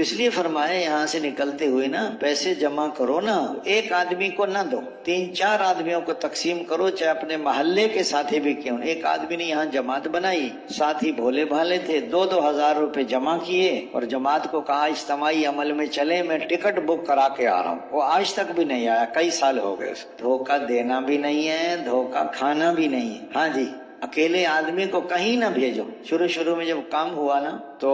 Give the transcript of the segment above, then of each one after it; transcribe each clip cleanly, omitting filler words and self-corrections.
تو اس لیے فرمایا یہاں سے نکلتے ہوئے نا پیسے جمع کرو نا، ایک آدمی کو نہ دو، 3-4 آدمیوں کو تقسیم کرو، چاہے اپنے محلے کے ساتھی بھی کیوں۔ ایک آدمی نے یہاں جماعت بنائی، ساتھی بھولے بھالے تھے، 2-2 ہزار روپے جمع کیے اور جماعت کو کہا اجتماعی عمل میں چلے، میں ٹکٹ بک کرا کے آ رہا ہوں۔ وہ آج تک بھی نہیں آیا، کئی سال ہو گئے۔ دھوکہ دینا بھی نہیں ہے، دھوکہ کھانا بھی نہیں ہے۔ ہاں جی، اکیلے آدمی کو کہیں نہ بھیجو۔ شروع میں جب کام ہوا نا تو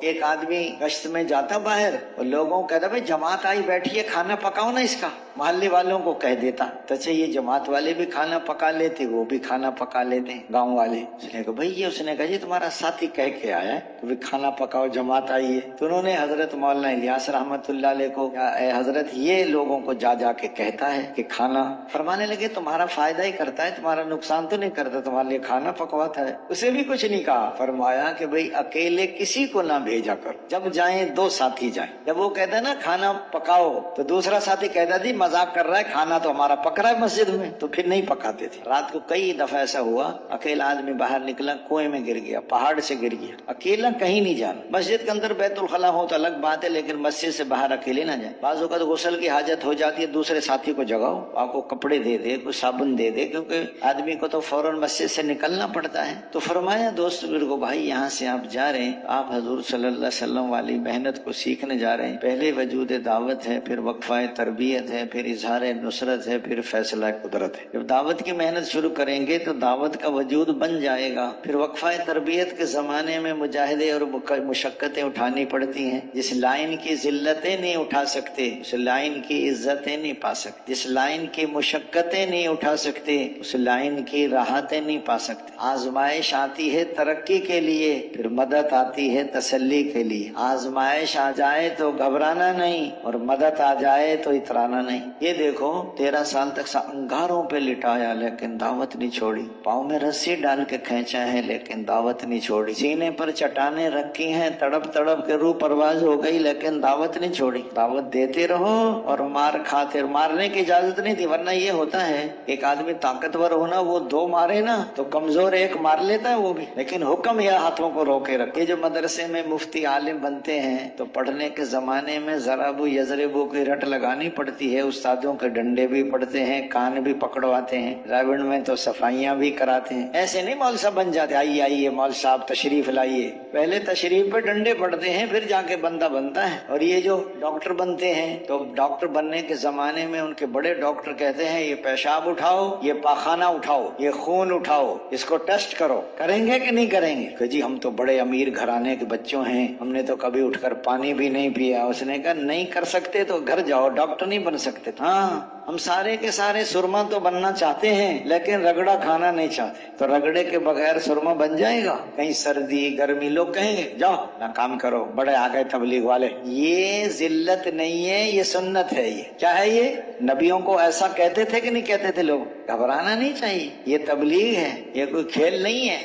ایک آدمی گشت میں جاتا باہر اور لوگوں کو کہتا بھائی جماعت آئی بیٹھی ہے، کھانا پکاؤ نا اس کا، محلے والوں کو کہہ دیتا۔ تو اچھا یہ جماعت والے بھی کھانا پکا لیتے، وہ بھی کھانا پکا لیتے ہیں گاؤں والے۔ اس نے کہا بھائی یہ، اس نے کہا جی تمہارا ساتھی کہہ کے آیا ہے کہ کھانا پکاؤ، جماعت آئی ہے۔ تو انہوں نے حضرت مولانا الیاس رحمت اللہ علیہ کو، اے حضرت یہ لوگوں کو جا کے کہتا ہے کہ کھانا، فرمانے لگے تمہارا فائدہ ہی کرتا ہے، تمہارا نقصان تو نہیں کرتا، تمہارے لیے کھانا پکواتا ہے۔ اسے بھی کچھ نہیں کہا، فرمایا کہ بھئی اکیلے کسی کو نہ بھیجا کرو، جب جائیں 2 ساتھی جائیں۔ جب وہ کہتا ہے نا کھانا پکاؤ تو دوسرا ساتھی کہتا جی مذاق کر رہا ہے، کھانا تو ہمارا پک رہا ہے مسجد میں، تو پھر نہیں پکاتے تھے۔ رات کو کئی دفعہ ایسا ہوا، اکیلا آدمی باہر نکلا، کنویں میں گر گیا، پہاڑ سے گر گیا، اکیلا کہیں نہیں جانا۔ مسجد کے اندر بیت الخلا ہو تو الگ بات ہے، لیکن مسجد سے باہر اکیلے نہ جائیں۔ بعض اوقات غسل کی حاجت ہو جاتی ہے، دوسرے ساتھی کو جگاؤ، آپ کو کپڑے دے دے، کوئی صابن دے دے، کیونکہ آدمی کو تو فوراً مسجد سے نکلنا پڑتا ہے۔ تو فرمایا دوست بزرگو، بھائی یہاں سے آپ جا رہے ہیں، آپ حضور صلی اللہ علیہ وسلم والی محنت کو سیکھنے جا رہے ہیں۔ پہلے وجود دعوت ہے، پھر وقفہ تربیت ہے، پھر اظہار نصرت ہے، پھر فیصلہ قدرت ہے۔ جب دعوت کی محنت شروع کریں گے تو دعوت کا وجود بن جائے گا۔ پھر وقفہ تربیت کے زمانے میں مجاہدے اور مشقتیں اٹھانی پڑتی ہیں۔ جس لائن کی ذلتیں نہیں اٹھا سکتے اس لائن کی عزتیں نہیں پا سکتے، جس لائن کی مشقتیں نہیں اٹھا سکتے اس لائن کی راحتیں نہیں پا سکتے۔ آزمائش آتی ہے ترقی کے لیے، پھر مدد آتی ہے تسلی کے لیے۔ آزمائش آ جائے تو گھبرانا نہیں اور مدد آ جائے تو اترانا نہیں۔ یہ دیکھو 13 سال تک انگاروں پہ لٹایا لیکن دعوت نہیں چھوڑی، پاؤں میں رسی ڈال کے کھینچا ہے لیکن دعوت نہیں چھوڑی، سینے پر چٹانیں رکھی ہیں، تڑپ تڑپ کے روح پرواز ہو گئی لیکن دعوت نہیں چھوڑی۔ دعوت دیتے رہو اور مار کھاتے، مارنے کی اجازت نہیں تھی، ورنہ یہ ہوتا ہے ایک آدمی طاقتور ہونا، وہ 2 مارے نا تو کمزور ایک مار لیتا ہے وہ بھی، لیکن حکم یہ ہاتھوں کو روکے رکھے۔ جو مدرسے میں مفتی عالم بنتے ہیں تو پڑھنے کے زمانے میں ضربو یضربو کی رٹ لگانی پڑتی ہے، استادوں کے ڈنڈے بھی پڑتے ہیں، کان بھی پکڑواتے ہیں، رابڑ میں تو صفائیاں بھی کراتے ہیں۔ ایسے نہیں مول صاحب بن جاتے، آئیے مول صاحب تشریف لائیے، پہلے تشریف پہ ڈنڈے پڑتے ہیں پھر جا کے بندہ بنتا ہے۔ اور یہ جو ڈاکٹر بنتے ہیں تو ڈاکٹر بننے کے زمانے میں ان کے بڑے ڈاکٹر کہتے ہیں یہ پیشاب اٹھاؤ، یہ پاخانہ اٹھاؤ، یہ خون اٹھاؤ، اس کو ٹیسٹ کرو، کریں گے کہ نہیں کریں گے؟ کہ جی ہم تو بڑے امیر گھرانے کے بچوں ہیں، ہم نے تو کبھی اٹھ کر پانی بھی نہیں پیا۔ اس نے کہا نہیں کر سکتے تو گھر جاؤ، ڈاکٹر نہیں بن سکتے۔ ہاں ہم سارے کے سارے سرما تو بننا چاہتے ہیں لیکن رگڑا کھانا نہیں چاہتے، تو رگڑے کے بغیر سرما بن جائے گا؟ کہیں سردی گرمی لوگ کہیں گے جاؤ نہ کام کرو، بڑے آ گئے تبلیغ والے۔ یہ ذلت نہیں ہے، یہ سنت ہے۔ یہ کیا ہے؟ یہ نبیوں کو ایسا کہتے تھے کہ نہیں کہتے تھے لوگ؟ گھبرانا نہیں چاہیے، یہ تبلیغ ہے، یہ کوئی کھیل نہیں ہے۔